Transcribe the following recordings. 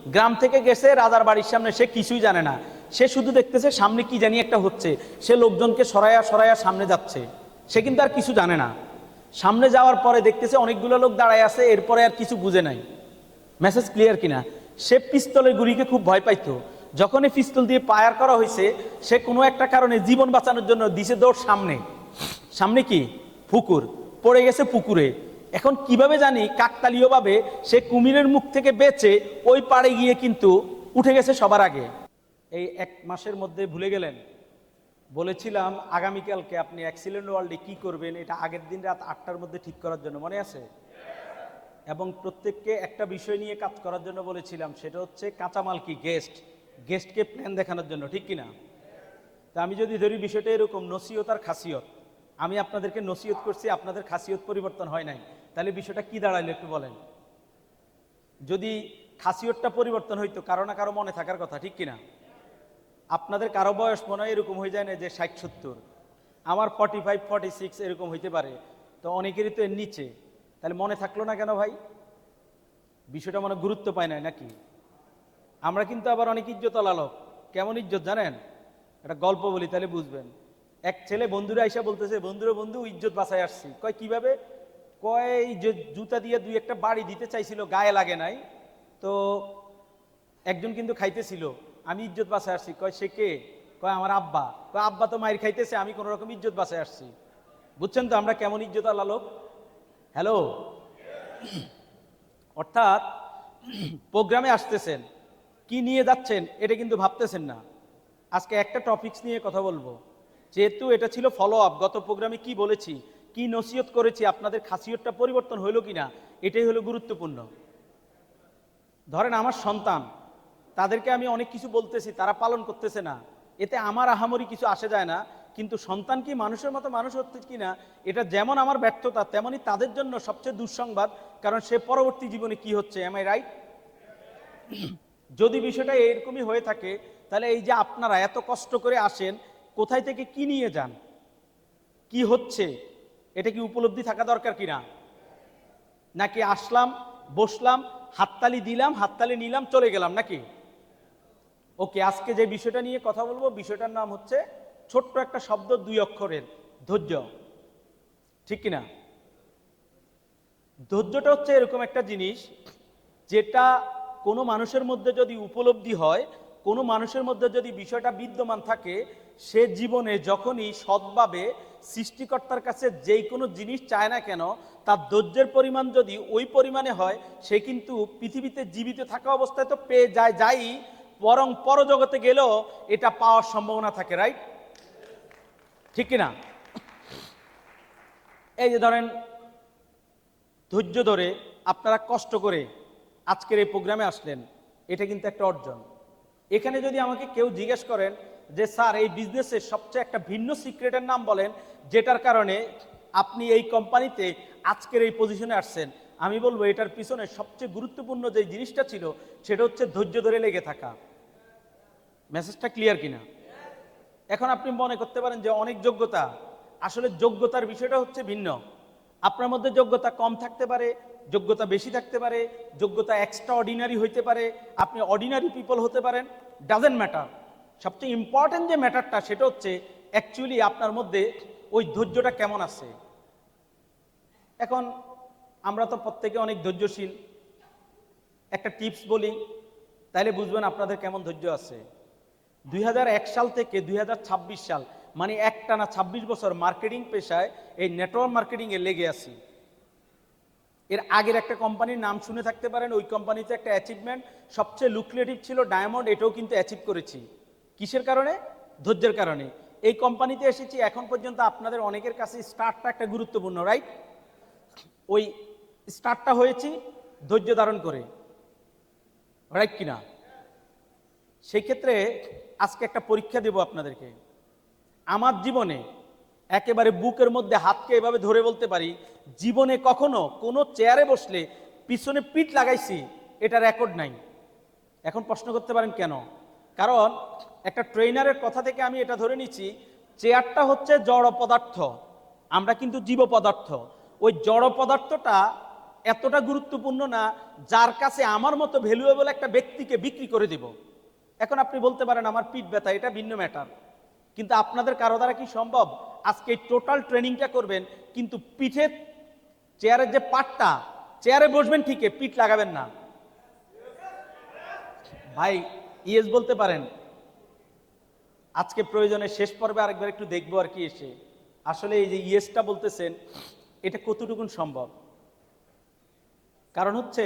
গ্রাম থেকে গেছে রাজার বাড়ির সামনে, সে কিছুই জানে না, সে শুধু দেখতেছে সামনে কি জানি একটা হচ্ছে, সে লোকজনকে সরাইয়া সরাইয়া সামনে যাচ্ছে, সে কিন্তু আর কিছু জানে না। সামনে যাওয়ার পরে দেখতেছে অনেকগুলো লোক দাঁড়ায় আছে, এরপরে আর কিছু বুঝে নাই। মেসেজ ক্লিয়ার কিনা? সে পিস্তলের গুলিকে খুব ভয় পাইতো। যখন এই পিস্তল দিয়ে ফায়ার করা হয়েছে, সে কোনো একটা কারণে জীবন বাঁচানোর জন্য দিছে দৌড় সামনে। সামনে কি? পুকুর। পড়ে গেছে পুকুরে। এখন কিভাবে জানি কাকতালীয়ভাবে সে কুমিরের মুখ থেকে বেঁচে ওই পাড়ে গিয়ে কিন্তু উঠে গেছে সবার আগে। এই 1 মাসের মধ্যে ভুলে গেলেন। বলেছিলাম আগামীকালকে আপনি এক্সিলেন্ট ওয়ার্ল্ডে কি করবেন, এটা আগের দিন রাত 8টার মধ্যে ঠিক করার জন্য, মনে আছে? এবং প্রত্যেককে একটা বিষয় নিয়ে কাজ করার জন্য বলেছিলাম, সেটা হচ্ছে কাঁচামাল কি? গেস্টকে প্ল্যান দেখানোর জন্য, ঠিক কিনা? তা আমি যদি ধরি বিষয়টা এরকম, নসিহত আর খাসিয়ত, আমি আপনাদেরকে নসিহত করছি, আপনাদের খাসিয়ত পরিবর্তন হয় নাই, তাহলে বিষয়টা কি দাঁড়াইলো একটু বলেন? যদি খাসিয়তটা পরিবর্তন হইতো, কারো না কারো মনে থাকার কথা, ঠিক কিনা? আপনাদের কারো বয়স মনে হয় এরকম হয়ে যায় না যে 60-70, আমার 45-46 এরকম হইতে পারে, তো অনেকেরই তো এর নিচে, তাহলে মনে থাকলো না কেন ভাই? বিষয়টা মনে গুরুত্ব পায় না নাকি? আমরা কিন্তু আবার অনেক ইজ্জতওয়ালা লোক। কেমন ইজ্জত জানেন? একটা গল্প বলি তাহলে বুঝবেন। এক ছেলে বন্ধুরা আইসা বলতেছে, বন্ধু ইজ্জত বাঁচায় আসছি। কয় কিভাবে? কয় যে জুতা দিয়ে 2-1টা বাড়ি দিতে চাইছিল, গায়ে লাগে নাই, তো একজন কিন্তু খাইতেছিল, আমি ইজ্জত বাঁচায় আসছি। কয় সে কে? কয় আমার আব্বা। কয় আব্বা তো মায়ের খাইতেছে, আমি কোনো রকম ইজ্জত বাঁচায় আসছি। বুঝছেন তো আমরা কেমন ইজ্জতওয়ালা লোক? হ্যালো। অর্থাৎ প্রোগ্রামে আসতেছেন, কি নিয়ে যাচ্ছেন এটা কিন্তু ভাবতেছেন না। আজকে একটা টপিকস নিয়ে কথা বলবো, যেহেতু এটা ছিল ফলো আপ, গত প্রোগ্রামে কি বলেছি, কি নসিহত করেছি, আপনাদের খাসিয়তটা পরিবর্তন হইল কিনা, এটাই হলো গুরুত্বপূর্ণ। ধরেন আমার সন্তান, তাদেরকে আমি অনেক কিছু বলতেছি, তারা পালন করতেছে না, এতে আমার আহামরি কিছু আসে যায় না, কিন্তু সন্তান কি মানুষের মতো মানুষ হচ্ছে কিনা, এটা যেমন আমার ব্যর্থতা, তেমনি তাদের জন্য সবচেয়ে দুঃসংবাদ, কারণ সে পরবর্তী জীবনে কি হচ্ছে। Am I right? যদি বিষয়টা এরকমই হয়ে থাকে, তাহলে এই যে আপনারা এত কষ্ট করে আসেন, কোথায় থেকে কি নিয়ে যান, কি হচ্ছে, এটা কি উপলব্ধি থাকা দরকার কিনা? নাকি আসলাম, বসলাম, হাততালি দিলাম, হাততালি নিলাম, চলে গেলাম নাকি? ওকে, আজকে যে বিষয়টা নিয়ে কথা বলবো, বিষয়টার নাম হচ্ছে ছোট্ট একটা শব্দ, 2 অক্ষরের, ধৈর্য। ঠিক কিনা? ধৈর্যটা হচ্ছে এরকম একটা জিনিস, যেটা কোনো মানুষের মধ্যে যদি উপলব্ধি হয়, কোনো মানুষের মধ্যে যদি বিষয়টা বিদ্যমান থাকে, সে জীবনে যখনই সৎভাবে সৃষ্টিকর্তার কাছে যেই কোনো জিনিস চায় না কেন, তার ধৈর্যের পরিমাণ যদি ওই পরিমাণে হয়, সে কিন্তু পৃথিবীতে জীবিত থাকা অবস্থায় তো পেয়ে যাই, বরং পরজগতে গেলেও এটা পাওয়ার সম্ভাবনা থাকে। রাইট? ঠিক কিনা? এই যে ধরেন, ধৈর্য ধরে আপনারা কষ্ট করে আজকের এই প্রোগ্রামে আসলেন, এটা কিন্তু একটা অর্জন। এখানে যদি আমাকে কেউ জিজ্ঞেস করেন যে স্যার এই বিজনেসের সবচেয়ে একটা ভিন্ন সিক্রেটের নাম বলেন, যেটার কারণে আপনি এই কোম্পানিতে আজকের এই পজিশনে আসছেন, আমি বলবো এটার পিছনে সবচেয়ে গুরুত্বপূর্ণ যে জিনিসটা ছিল, সেটা হচ্ছে ধৈর্য ধরে লেগে থাকা। মেসেজটা ক্লিয়ার কিনা? এখন আপনি মনে করতে পারেন যে অনেক যোগ্যতা, আসলে যোগ্যতার বিষয়টা হচ্ছে ভিন্ন। আপনার মধ্যে যোগ্যতা কম থাকতে পারে, যোগ্যতা বেশি থাকতে পারে, যোগ্যতা এক্সট্রা অর্ডিনারি হইতে পারে, আপনি অর্ডিনারি পিপল হতে পারেন, ডাজেন্ট ম্যাটার। সবচেয়ে ইম্পর্টেন্ট যে ম্যাটারটা, সেটা হচ্ছে অ্যাকচুয়ালি আপনার মধ্যে ওই ধৈর্যটা কেমন আছে। এখন আমরা তো প্রত্যেকে অনেক ধৈর্যশীল। একটা টিপস বলি, তাইলে বুঝবেন আপনাদের কেমন ধৈর্য আছে। 2001 সাল থেকে 2026 সাল, মানে একটানা 26 বছর মার্কেটিং পেশায়, এই নেটওয়ার্ক মার্কেটিংয়ে লেগে আছি। এর আগের একটা কোম্পানির নাম শুনে থাকতে পারেন, ওই কোম্পানিতে একটা অ্যাচিভমেন্ট সবচেয়ে লুক্রেটিভ ছিল ডায়মন্ড, এটাও কিন্তু অ্যাচিভ করেছি। কিসের কারণে? ধৈর্যের কারণে। এই কোম্পানিতে এসেছি, এখন পর্যন্ত আপনাদের অনেকের কাছে স্টার্টটা একটা গুরুত্বপূর্ণ। রাইট? ওই স্টার্টটা হয়েছি ধৈর্য ধারণ করে। রাইট কিনা? সেই ক্ষেত্রে আজকে একটা পরীক্ষা দেব আপনাদেরকে। আমার জীবনে একেবারে বুকের মধ্যে হাতকে এভাবে ধরে বলতে পারি, জীবনে কখনো কোনো চেয়ারে বসলে পিছনে পিঠ লাগাইছি, এটা রেকর্ড নাই। এখন প্রশ্ন করতে পারেন কেন? কারণ একটা ট্রেনারের কথা থেকে আমি এটা ধরে নিচ্ছি, চেয়ারটা হচ্ছে জড় পদার্থ, আমরা কিন্তু জীব পদার্থ। ওই জড় পদার্থটা এতটা গুরুত্বপূর্ণ না যার কাছে আমার মতো ভ্যালুয়েবল একটা ব্যক্তিকে বিক্রি করে দিব। এখন আপনি বলতে পারেন আমার পিঠ ব্যথা, এটা ভিন্ন ম্যাটার, কিন্তু আপনাদের কারো দ্বারা কি সম্ভব আজকে টোটাল ট্রেনিংটা করবেন কিন্তু পিঠের চেয়ারের যে পাটটা, চেয়ারে বসবেন ঠিকই, পিঠ লাগাবেন না? ভাই ইয়েস বলতে পারেন? আজকে প্রয়োজনে শেষ পর্বে আরেকবার একটু দেখবো আর কি এসে আসলে এই যে ইয়েসটা বলতেছেন এটা কতটুকুন সম্ভব। কারণ হচ্ছে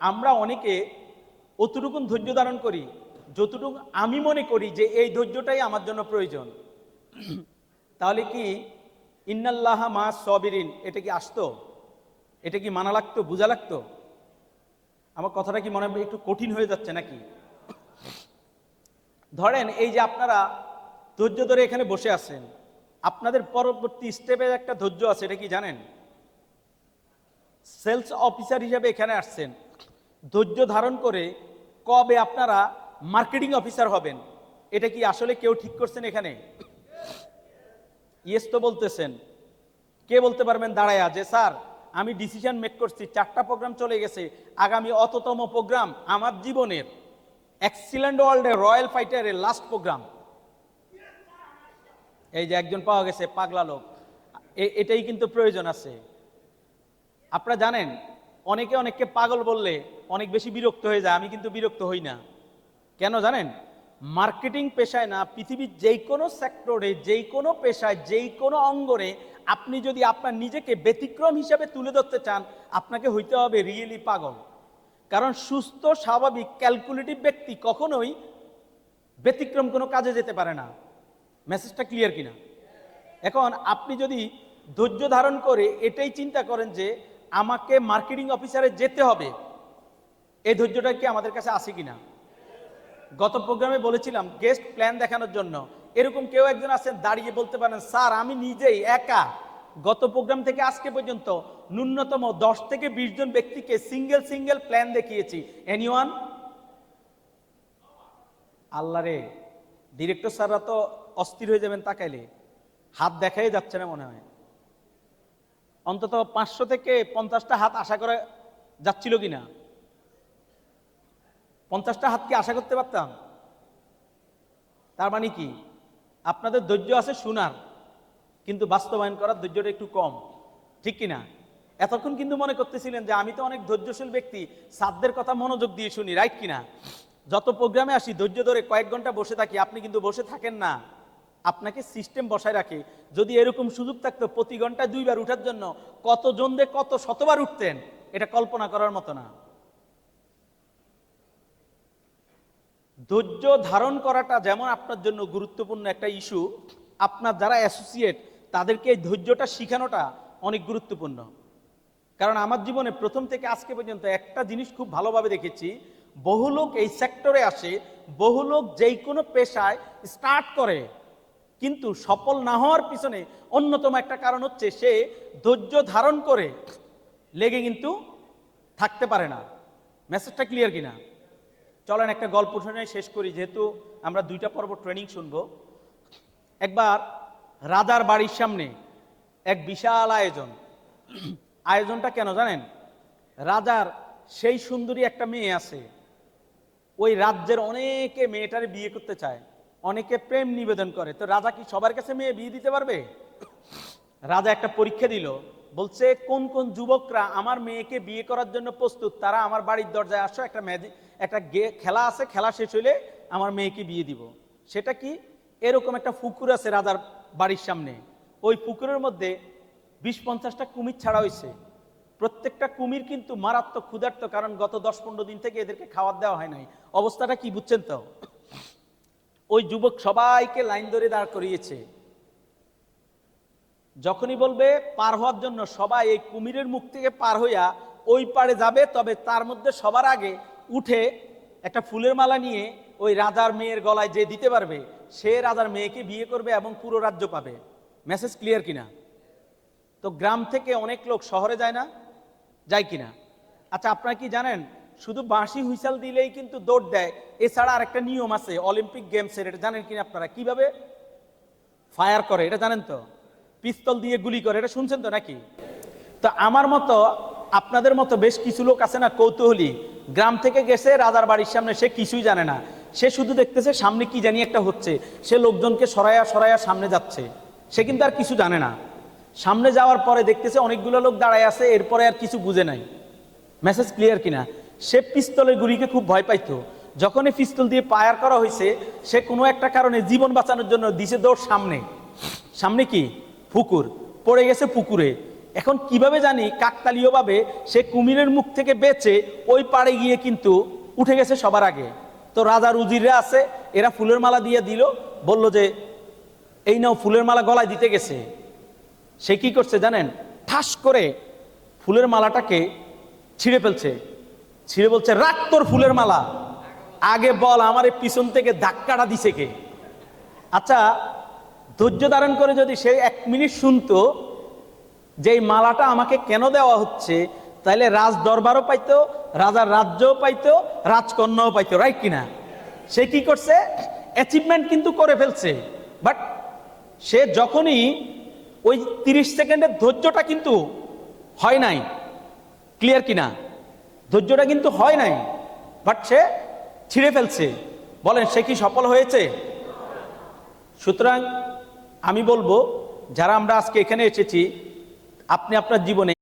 আমরা অনেকে অতটুকুন ধৈর্য ধারণ করি যতটুকু আমি মনে করি যে এই ধৈর্যটাই আমার জন্য প্রয়োজন। তাহলে কি ইন্নাল্লাহা মা সবিরিন এটা কি আসতো? এটা কি মানা লাগতো, বোঝা লাগতো? আমার কথাটা কি মনে হয় একটু কঠিন হয়ে যাচ্ছে নাকি? ধরেন এই যে আপনারা ধৈর্য ধরে এখানে বসে আছেন, আপনাদের পরবর্তী স্টেপে একটা ধৈর্য আছে, এটা কি জানেন? সেলস অফিসার হিসেবে এখানে আসছেন, ধৈর্য ধারণ করে কবে আপনারা মার্কেটিং অফিসার হবেন এটা কি আসলে কেউ ঠিক করছেন এখানে? ইয়েস তো বলতেছেন। কে বলতে পারবেন দাঁড়ায়া যে স্যার আমি ডিসিশন মেক করছি, 4টা প্রোগ্রাম চলে গেছে, আগামী অততম প্রোগ্রাম আমার জীবনের এক্সিলেন্ট ওয়ার্ল্ডের রয়্যাল ফাইটারের লাস্ট প্রোগ্রাম। এই যে একজন পাওয়া গেছে পাগলা লোক, এটাই কিন্তু প্রয়োজন আছে। আপনারা জানেন অনেকে অনেককে পাগল বললে অনেক বেশি বিরক্ত হয়ে যায়, আমি কিন্তু বিরক্ত হই না। কেন জানেন? মার্কেটিং পেশায় না, পৃথিবীর যেই কোনো সেক্টরে, যেই কোনো পেশায়, যেই কোনো অঙ্গনে আপনি যদি আপনার নিজেকে ব্যতিক্রম হিসেবে তুলে ধরতে চান আপনাকে হইতে হবে রিয়েলি পাগল। কারণ সুস্থ স্বাভাবিক ক্যালকুলেটিভ ব্যক্তি কখনোই ব্যতিক্রম কোনো কাজে যেতে পারে না। মেসেজটা ক্লিয়ার কিনা? এখন আপনি যদি ধৈর্য ধারণ করে এটাই চিন্তা করেন যে আমাকে মার্কেটিং অফিসারে যেতে হবে, এই ধৈর্যটা কি আমাদের কাছে আছে কিনা? গত প্রোগ্রামে বলেছিলাম গেস্ট প্ল্যান দেখানোর জন্য, এরকম কেউ একজন আছেন দাঁড়িয়ে বলতে পারেন স্যার আমি নিজেই একা গত প্রোগ্রাম থেকে আজকে পর্যন্ত ন্যূনতম 10 থেকে 20 জন ব্যক্তিকে সিঙ্গেল প্ল্যান দেখিয়েছি? এনিওয়ান? আল্লাহ রে, ডিরেক্টর স্যাররা তো অস্থির হয়ে যাবেন তাকাইলে, হাত দেখাই যাচ্ছে না মনে হয়। অন্তত 500 থেকে 50টা হাত আশা করে যাচ্ছিল কিনা? 50টা হাত কি আশা করতে পারতাম? তার মানে কি আপনাদের ধৈর্য আছে শোনার, কিন্তু বাস্তবায়ন করার ধৈর্যটা একটু কম, ঠিক কিনা? এতক্ষণ কিন্তু মনে করতেছিলেন যে আমি তো অনেক ধৈর্যশীল ব্যক্তি, সাধ্যের কথা মনোযোগ দিয়ে শুনি, রাইট কিনা? যত প্রোগ্রামে আসি ধৈর্য ধরে কয়েক ঘন্টা বসে থাকি, আপনি কিন্তু বসে থাকেন না, আপনাকে সিস্টেম বসায় রাখে। যদি এরকম সুযোগ থাকতো প্রতি ঘন্টায় 2 বার উঠার জন্য কতজন দিয়ে কত শতবার উঠতেন, এটা কল্পনা করার মতো না। ধৈর্য ধারণ করাটা যেমন আপনার জন্য গুরুত্বপূর্ণ একটা ইস্যু, আপনার যারা অ্যাসোসিয়েট তাদেরকে এই ধৈর্যটা শিখানোটা অনেক গুরুত্বপূর্ণ। কারণ আমার জীবনে প্রথম থেকে আজকে পর্যন্ত একটা জিনিস খুব ভালোভাবে দেখেছি, বহু লোক এই সেক্টরে আসে, বহু লোক যেই কোনো পেশায় স্টার্ট করে, কিন্তু সফল না হওয়ার পিছনে অন্যতম একটা কারণ হচ্ছে সে ধৈর্য ধারণ করে লেগে কিন্তু থাকতে পারে না। মেসেজটা ক্লিয়ার কিনা? চলেন একটা গল্প শুনে শেষ করি, যেহেতু আমরা 2টা পর্ব ট্রেনিং শুনবো। একবার রাজার বাড়ির সামনে এক বিশাল আয়োজন। আয়োজনটা কেন জানেন? রাজার সেই সুন্দরী একটা মেয়ে আছে, ওই রাজ্যের অনেকে মেয়েটারে বিয়ে করতে চায়, অনেকে প্রেম নিবেদন করে, তো রাজা কি সবার কাছে মেয়ে বিয়ে দিতে পারবে? রাজা একটা পরীক্ষা দিল, বলছে কোন কোন যুবকরা আমার মেয়েকে বিয়ে করার জন্য প্রস্তুত তারা আমার বাড়ির দরজায় আসো, একটা খেলা আছে, খেলা শেষ হইলে আমার মেয়েকে বিয়ে দিব। সেটা কি? এরকম একটা পুকুর আছে রাজার বাড়ির সামনে, ওই পুকুরের মধ্যে 20-50টা কুমির ছাড়া হয়েছে। প্রত্যেকটা কুমির কিন্তু মারাত্মক ক্ষুধার্ত, কারণ গত 10-15 দিন থেকে এদেরকে খাবার দেওয়া হয় নাই। অবস্থাটা কি বুঝছেন তো? ওই যুবক সবাইকে লাইন ধরে দাঁড় করিয়েছে, যখনই বলবে পার হওয়ার জন্য সবাই এই কুমিরের মুখ থেকে পার হইয়া ওই পারে যাবে, তবে তার মধ্যে সবার আগে উঠে একটা ফুলের মালা নিয়ে ওই রাজার মেয়ের গলায় যে দিতে পারবে সে রাজার মেয়েকে বিয়ে করবে এবং পুরো রাজ্য পাবে। মেসেজ ক্লিয়ার কিনা? তো গ্রাম থেকে অনেক লোক শহরে যায় না, যায় কিনা? আচ্ছা আপনারা কি জানেন শুধু বাঁশি হুইসাল দিলেই কিন্তু দৌড় দেয়, এছাড়া আরেকটা নিয়ম আছে অলিম্পিক গেমসের, এটা জানেন কিনা আপনারা? কিভাবে ফায়ার করে এটা জানেন তো? পিস্তল দিয়ে গুলি করে, এটা শুনছেন তো নাকি? তো আমার মতো আপনাদের মতো বেশ কিছু লোক আছে না কৌতূহলী, গ্রাম থেকে গেছে রাজার বাড়ির সামনে, সে কিছুই জানে না, সে শুধু দেখতেছে সামনে কি জানি একটা হচ্ছে, সে লোকজনকে সরায়া সরায়া সামনে যাচ্ছে, সে কিন্তু আর কিছু জানে না। সামনে যাওয়ার পরে দেখতেছে অনেকগুলো লোক দাঁড়ায় আছে, এরপরে আর কিছু বুঝে নাই। মেসেজ ক্লিয়ার কিনা? সে পিস্তলের গুলিকে খুব ভয় পাইতো। যখন এই পিস্তল দিয়ে ফায়ার করা হয়েছে, সে কোনো একটা কারণে জীবন বাঁচানোর জন্য দিছে দৌড় সামনে। সামনে কি? পুকুর। পড়ে গেছে পুকুরে। এখন কিভাবে জানি কাকতালীয়ভাবে সে কুমিরের মুখ থেকে বেঁচে ওই পাড়ে গিয়ে কিন্তু উঠে গেছে সবার আগে। তো রাজার উজিররা আছে, এরা ফুলের মালা দিয়ে দিল, বলল যে এই নাও ফুলের মালা গলায় দিতে গেছে। সে কি করছে জানেন? ঠাস করে ফুলের মালাটাকে ছিঁড়ে ফেলছে, ছিঁড়ে বলছে রাখ তোর ফুলের মালা, আগে বল আমার এই পিছন থেকে ধাক্কাটা দিছে কে? আচ্ছা, ধৈর্য ধারণ করে যদি সে 1 মিনিট শুনতো যে এই মালাটা আমাকে কেন দেওয়া হচ্ছে, তাহলে রাজ দরবারও পাইতো, রাজার রাজ্যও পাইতো, রাজকন্যাও পাইতো, রাইট কিনা? সে কি করছে? অ্যাচিভমেন্ট কিন্তু করে ফেলছে, বাট সে যখনই ওই 30 সেকেন্ডের ধৈর্যটা কিন্তু হয় নাই, ক্লিয়ার কিনা? ধৈর্যটা কিন্তু হয় নাই, বাট সে ছিঁড়ে ফেলছে। বলেন সে কি সফল হয়েছে? সুতরাং আমি বলবো, যারা আমরা আজকে এখানে এসেছি, আপনি আপনার জীবনে